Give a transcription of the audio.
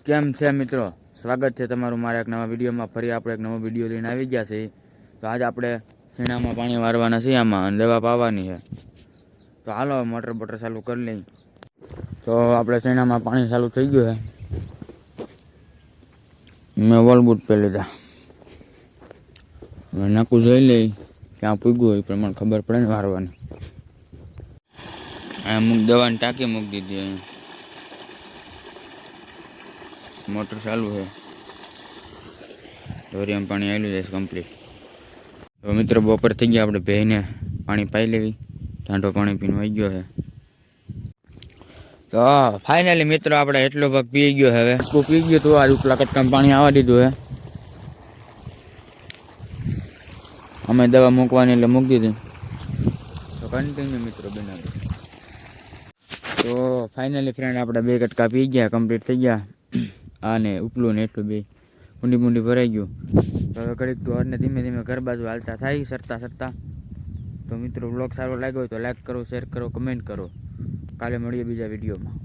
કેમ છે મિત્રો, સ્વાગત છે તમારું મારા એક નવા વિડીયોમાં. ફરી આપણે એક નવો વિડીયો લઈને આવી ગયા છે. તો આજ આપણે શેણામાં પાણી વારવાના છે, આમાં અને દવા પાવાની છે. તો હાલો મોટર બોટર ચાલુ કરી લઈ. તો આપણે શેણામાં પાણી ચાલુ થઈ ગયું છે. મેં વોલ બૂટ પહેરી લીધા. હવે નાકું જોઈ લઈ ક્યાં પૂગ્યું હોય, પણ મને ખબર પડે ને વારવાની. આ દવાની ટાંકી મૂકી દીધી. મોટર ચાલુ છે, દોરિયામાં પાણી આવેલું જાય કમ્પ્લીટ. તો મિત્રો બપોર થઈ ગયા, આપણે ભેઈને પાણી પાઈ લેવી. ઠંડો પાણી પીને આવી ગયો છે. તો ફાઇનલી મિત્રો આપણે એટલો ભાગ પી ગયો છે. હવે તું પી ગયો તો આ ઉપલા કટકામાં પાણી આવવા દીધું છે. અમે દવા મૂકવાની એટલે મૂકી દીધી. તો કન્ટિન્યુ મિત્રો બનાવી. તો ફાઇનલી ફ્રેન્ડ આપણે 2 કટકા પી ગયા, કમ્પ્લીટ થઈ ગયા. આને ઉપલું ને એટલું બે ઊંડી ભરાઈ ગયું. તો હવે ઘડીક તો હરને ધીમે ધીમે ઘર બાજુ હાલતા થાય સરતા. તો મિત્રો બ્લોગ સારો લાગ્યો હોય તો લાઈક કરો, શેર કરો, કમેન્ટ કરો. કાલે મળીએ બીજા વિડીયોમાં.